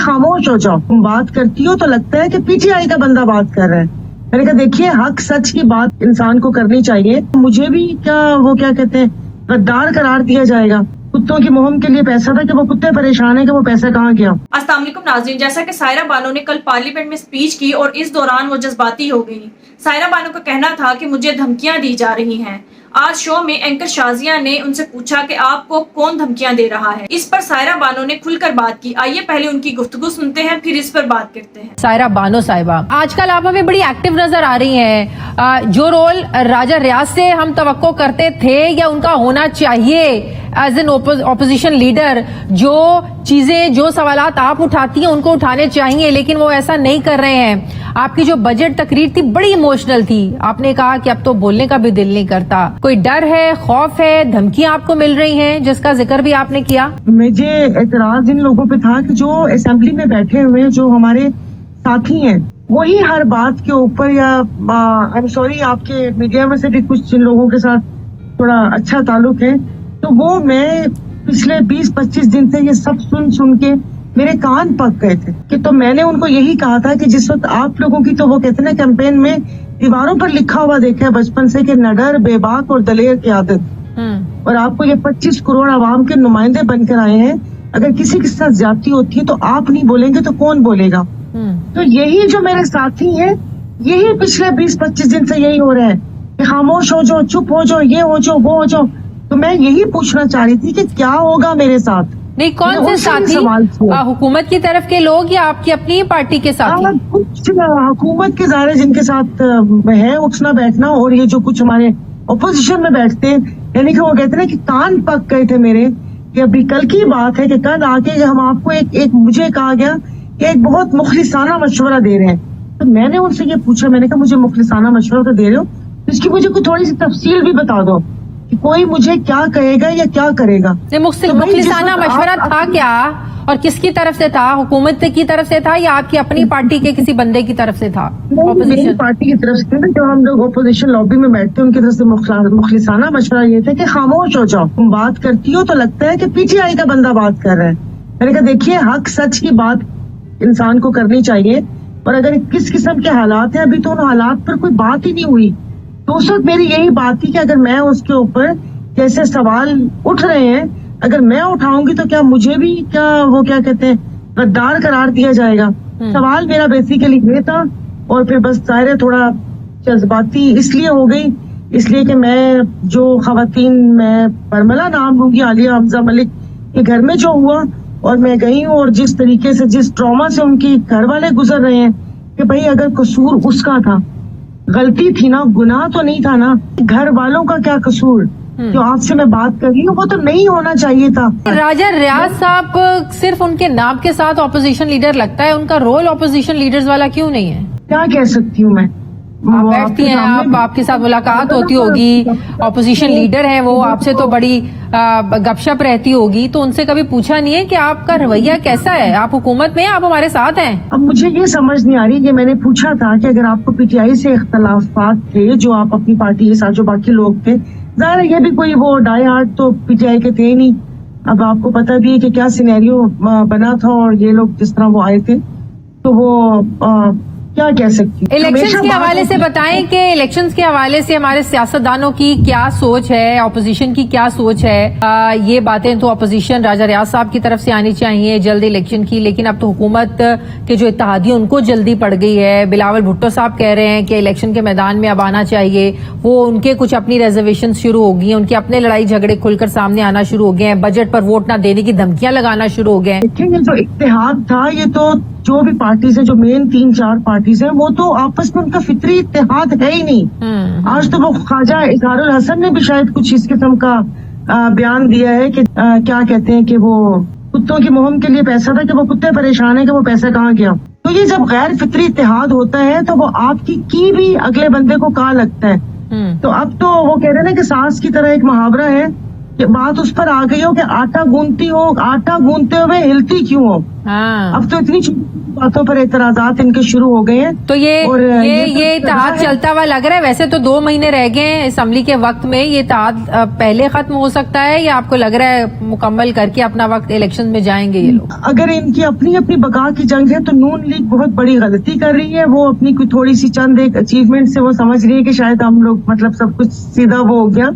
खामोश हो जाओ, तुम बात करती हो तो लगता है कि पीटीआई का बंदा बात कर रहा है। मैंने कहा देखिए, हक सच की बात इंसान को करनी चाहिए। मुझे भी क्या कहते हैं, गद्दार करार दिया जाएगा। कुत्तों की मुहिम के लिए पैसा था कि वो कुत्ते परेशान है कि वो पैसा कहाँ गया। अस्सलाम वालेकुम नाज़रीन, जैसा कि सायरा बानो ने कल पार्लियामेंट में स्पीच की और इस दौरान वो जज्बाती हो गई। सायरा बानो का कहना था कि मुझे धमकियां दी जा रही हैं। आज शो में एंकर शाजिया ने उनसे पूछा कि आपको कौन धमकियां दे रहा है। इस पर सायरा बानो ने खुलकर बात की। आइए पहले उनकी गुफ्तगू सुनते हैं, फिर इस पर बात करते हैं। सायरा बानो साहिबा, आजकल आप हमें बड़ी एक्टिव नजर आ रही हैं। जो रोल राजा रियाज से हम तवक्को करते थे या उनका होना चाहिए एज एन ऑपोजिशन लीडर, जो चीजें जो सवालात आप उठाती हैं उनको उठाने चाहिए, लेकिन वो ऐसा नहीं कर रहे हैं। आपकी जो बजट तकरीर थी बड़ी इमोशनल थी। आपने कहा कि अब तो बोलने का भी दिल नहीं करता। कोई डर है, खौफ है, धमकियां आपको मिल रही हैं, जिसका जिक्र भी आपने किया? मुझे एतराज इन लोगों पे था कि जो असेंबली में बैठे हुए जो हमारे साथी हैं, वही हर बात के ऊपर, या आई एम सॉरी आपके मीडिया में से भी कुछ जिन लोगों के साथ थोड़ा अच्छा ताल्लुक है, तो वो मैं पिछले 20-25 दिन से ये सब सुन के मेरे कान पक गए थे कि तो मैंने उनको यही कहा था कि जिस वक्त आप लोगों की तो वो कहते हैं ना कैंपेन में दीवारों पर लिखा हुआ देखा है बचपन से कि नडर, बेबाक और दलेर की आदत, और आपको ये 25 करोड़ आवाम के नुमाइंदे बनकर आए हैं। अगर किसी के साथ ज्यादती होती है तो आप नहीं बोलेंगे तो कौन बोलेगा? तो यही जो मेरे साथी हैं, यही पिछले 20-25 दिन से यही हो रहा है कि खामोश हो जाओ, चुप हो जाओ, ये हो जाओ, वो हो जाओ। तो मैं यही पूछना चाह रही थी कि क्या होगा मेरे साथ। नहीं, कौन से साथी? हुकूमत की तरफ के लोग या आपकी अपनी पार्टी के साथी? कुछ हुकूमत के ज़ाहिर जिनके साथ है उठना बैठना, और ये जो कुछ हमारे अपोजिशन में बैठते हैं, यानी कि वो कहते हैं कि कान पक गए थे मेरे कि अभी कल की बात है कि कल आके हम आपको एक मुझे कहा गया कि एक बहुत मुखलिसाना मशवरा दे रहे हैं। तो मैंने उनसे ये पूछा, मैंने कहा मुझे मुखलिसाना मशवरा तो दे रहे हो, इसकी मुझे कोई थोड़ी सी तफसील भी बता दो कि कोई मुझे क्या कहेगा या क्या करेगा। मुखलिसाना मशवरा था क्या और किसकी तरफ से था? हुकूमत की तरफ से था या आपकी अपनी पार्टी के किसी बंदे की तरफ से था? मेरी पार्टी की तरफ से, जो हम लोग अपोजिशन लॉबी में बैठते हैं उनकी तरफ से मुखलिसाना मशवरा ये था कि खामोश हो जाओ, तुम बात करती हो तो लगता है कि पीटीआई का बंदा बात कर रहा है। मैंने कहा देखिए, हक सच की बात इंसान को करनी चाहिए, और अगर किस किस्म के हालात हैं, अभी तो उन हालात पर कोई बात ही नहीं हुई। तो उस वक्त मेरी यही बात थी कि अगर मैं उसके ऊपर जैसे सवाल उठ रहे हैं, अगर मैं उठाऊंगी तो क्या मुझे भी वो क्या कहते हैं, गद्दार करार दिया जाएगा। सवाल मेरा बेसिकली ये था, और फिर बस ज़ाहिर थोड़ा जज्बाती इसलिए हो गई, इसलिए कि मैं जो खवातीन, मैं बरमला नाम लूंगी, आलिया हमजा मलिक के घर में जो हुआ, और मैं गई हूँ, और जिस तरीके से जिस ट्रॉमा से उनकी घर वाले गुजर रहे हैं, कि भाई अगर कसूर उसका था, गलती थी ना, गुनाह तो नहीं था ना, घर वालों का क्या कसूर? जो आपसे मैं बात कर रही हूँ वो तो नहीं होना चाहिए था। राजा रियाज साहब सिर्फ उनके नाम के साथ ऑपोजिशन लीडर लगता है, उनका रोल ऑपोजिशन लीडर्स वाला क्यों नहीं है? क्या कह सकती हूँ मैं? आप बैठती हैं, आपके साथ मुलाकात होती होगी, ऑपोजिशन लीडर है वो, आपसे तो बड़ी गपशप रहती होगी, तो उनसे कभी पूछा नहीं है कि आपका रवैया कैसा है? आप हुकूमत में, आप हमारे साथ हैं। अब मुझे ये समझ नहीं आ रही कि मैंने पूछा था कि अगर आपको पीटीआई से इख्तलाफात थे, जो आप अपनी पार्टी के साथ जो बाकी लोग थे, ज़ाहिर है ये भी कोई वो डाई हार्ट तो पीटीआई के थे नहीं। अब आपको पता भी है कि क्या सिनेरियो बना था, और ये लोग जिस तरह वो आए थे, तो वो क्या कह सकती हूँ। इलेक्शंस के हवाले से बताएं कि इलेक्शंस के हवाले से हमारे सियासतदानों की क्या सोच है, ऑपोजिशन की क्या सोच है? ये बातें तो ऑपोजिशन राजा रियाज साहब की तरफ से आनी चाहिए जल्द इलेक्शन की, लेकिन अब तो हुकूमत के जो इत्तेहादी उनको जल्दी पड़ गई है। बिलावल भुट्टो साहब कह रहे हैं कि इलेक्शन के मैदान में अब आना चाहिए, वो उनके कुछ अपनी रिजर्वेशन शुरू हो गई हैं, उनके अपने लड़ाई झगड़े खुलकर सामने आना शुरू हो गए हैं, बजट पर वोट न देने की धमकियां लगाना शुरू हो गए हैं। ये जो इत्तेहाद था, ये तो जो भी पार्टीज है, जो मेन 3-4 पार्टीज हैं, वो तो आपस में उनका फितरी इत्तेहाद है ही नहीं। आज तो वो ख्वाजा इजहारुल हसन ने भी शायद कुछ इस किस्म का बयान दिया है कि क्या कहते हैं कि वो कुत्तों की मुहिम के लिए पैसा था कि वो कुत्ते परेशान है कि वो पैसा कहाँ गया। तो ये जब गैर फितरी इत्तेहाद होता है तो वो आपकी की भी अगले बंदे को कहाँ लगता है। तो अब तो वो कह रहे हैं ना कि सांस की तरह एक मुहावरा है कि बात उस पर आ गई हो कि आटा गूंथते हुए हिलती क्यों हो। हाँ। अब तो इतनी बातों पर एतराजात इनके शुरू हो गए हैं। तो ये तो इत्तेहाद चलता हुआ लग रहा है। वैसे तो 2 महीने रह गए हैं असेंबली के वक्त में, ये इत्तेहाद पहले खत्म हो सकता है या आपको लग रहा है मुकम्मल करके अपना वक्त इलेक्शन में जाएंगे ये लोग? अगर इनकी अपनी अपनी बका की जंग है तो नून लीग बहुत बड़ी गलती कर रही है। वो अपनी कोई थोड़ी सी चंद एक अचीवमेंट से वो समझ रही है कि शायद हम लोग मतलब सब कुछ सीधा वो हो गया,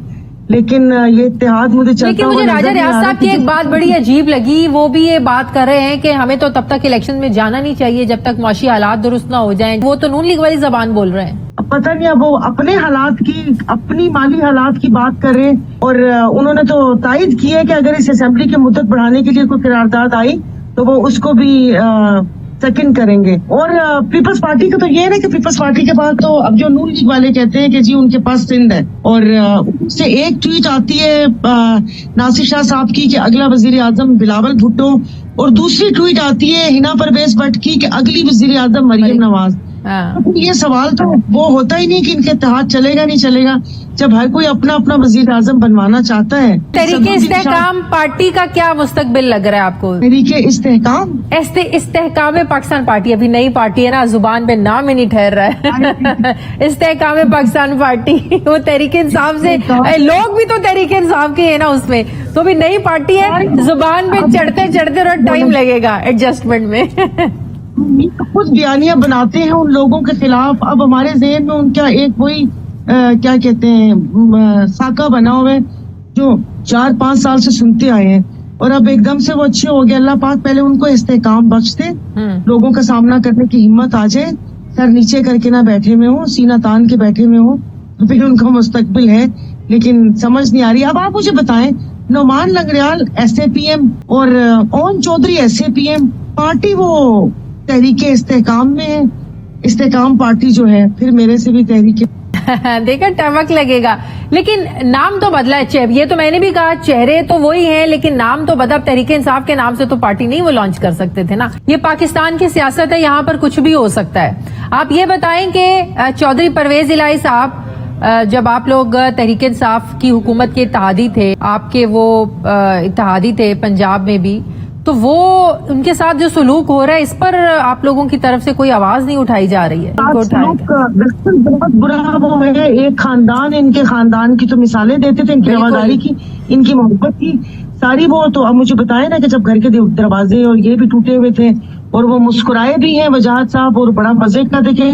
लेकिन ये इत्तेहाद मुझे चलता लेकिन मुझे राजा रियाज साहब की एक बात बड़ी अजीब लगी, वो भी ये बात कर रहे हैं कि हमें तो तब तक इलेक्शन में जाना नहीं चाहिए जब तक मुआशी हालात दुरुस्त ना हो जाएं। वो तो नून लीग वाली जबान बोल रहे हैं। पता नहीं अब वो अपने हालात की, अपनी माली हालात की बात कर रहे हैं। और उन्होंने तो तायद की है कि अगर इस असेंबली की मुद्दत बढ़ाने के लिए कोई करारदाद आई तो वो उसको भी सेकंड करेंगे। और पीपल्स पार्टी का तो ये है ना कि पीपल्स पार्टी के पास तो अब जो नून लीग वाले कहते हैं कि जी उनके पास सिंध है, और उससे एक ट्वीट आती है नासिर शाह साहब की कि अगला वजीर आजम बिलावल भुट्टो, और दूसरी ट्वीट आती है हिना परवेज भट्ट की कि अगली वजीर आजम मरियम नवाज। तो ये सवाल तो वो होता ही नहीं कि इनके इत्तेहाद चलेगा नहीं चलेगा, जब हर कोई अपना अपना वजीर आजम बनवाना चाहता है। तहरीके इस्तेहकाम पार्टी का क्या मुस्तकबिल लग रहा है आपको? तहरीके इस्तेहकाम पाकिस्तान पार्टी अभी नई पार्टी है ना, जुबान पे नाम ही नहीं ठहर रहा है। इस्तेहकाम पाकिस्तान पार्टी, वो तहरीके इंसाफ से लोग भी तो तहरीके इंसाफ के है ना उसमें, तो भी नई पार्टी है, जुबान पे चढ़ते चढ़ते और टाइम लगेगा एडजस्टमेंट में। कुछ बयानियां बनाते हैं उन लोगों के खिलाफ। अब हमारे ज़हन में उनका एक वही क्या कहते हैं साका बना हुआ है जो 4-5 साल से सुनते आए हैं, और अब एकदम से वो अच्छे हो गए। अल्लाह पाक पहले उनको इस्तेहकाम बख्श दे, लोगों का सामना करने की हिम्मत आ जाए, सर नीचे करके ना बैठे में हो, सीना तान के बैठे में हो, तो फिर उनका मुस्तकबिल है। लेकिन समझ नहीं आ रही। अब आप मुझे बताएं, नोमान लंगड़ियाल SAPM और ओन चौधरी SAPM पार्टी वो तहरीके इस्तेहकाम में है। इस्तेहकाम पार्टी जो है फिर मेरे से भी तहरीके देखा टमक लगेगा, लेकिन नाम तो बदला है। ये तो मैंने भी कहा, चेहरे तो वही हैं लेकिन नाम तो बदला। तहरीके इंसाफ के नाम से तो पार्टी नहीं वो लॉन्च कर सकते थे ना। ये पाकिस्तान की सियासत है, यहाँ पर कुछ भी हो सकता है। आप ये बताएं कि चौधरी परवेज इलाही साहब, जब आप लोग तहरीके इंसाफ की हुकूमत के इत्तेहादी थे, आपके वो इत्तेहादी थे पंजाब में भी, तो वो उनके साथ जो सलूक हो रहा है इस पर आप लोगों की तरफ से कोई आवाज नहीं उठाई जा रही है? बहुत बुरा वो है। एक खानदान, इनके खानदान की तो मिसालें देते थे, इनकी रवादारी की, इनकी मोहब्बत की सारी। वो तो अब मुझे बताए ना कि जब घर के दरवाजे और ये भी टूटे हुए थे और वो मुस्कुराए भी हैं वजाहत साहब, और बड़ा मजे का देखे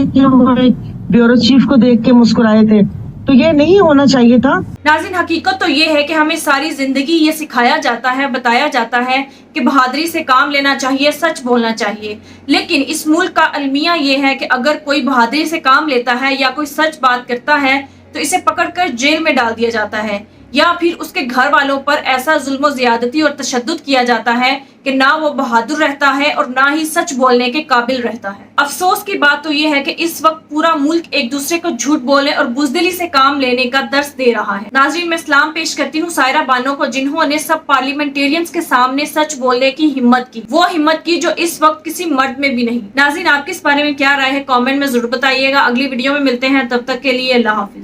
ब्यूरो चीफ को देख के मुस्कुराए थे, तो ये नहीं होना चाहिए था। नाज़रीन, हकीकत तो ये है कि हमें सारी जिंदगी ये सिखाया जाता है, बताया जाता है कि बहादुरी से काम लेना चाहिए, सच बोलना चाहिए। लेकिन इस मुल्क का अलमिया ये है कि अगर कोई बहादुरी से काम लेता है या कोई सच बात करता है तो इसे पकड़कर जेल में डाल दिया जाता है, या फिर उसके घर वालों पर ऐसा जुल्म ज़्यादती और तशद्दुद किया जाता है कि ना वो बहादुर रहता है और ना ही सच बोलने के काबिल रहता है। अफसोस की बात तो ये है कि इस वक्त पूरा मुल्क एक दूसरे को झूठ बोले और बुज़दिली से काम लेने का दर्स दे रहा है। नाज़रीन, मैं सलाम पेश करती हूँ सायरा बानो को, जिन्होंने सब पार्लियामेंटेरियंस के सामने सच बोलने की हिम्मत की, वो हिम्मत की जो इस वक्त किसी मर्द में भी नहीं। नाज़रीन, आपके इस बारे में क्या राय है? कॉमेंट में जरूर बताइएगा। अगली वीडियो में मिलते हैं, तब तक के लिए अल्लाह हाफिज।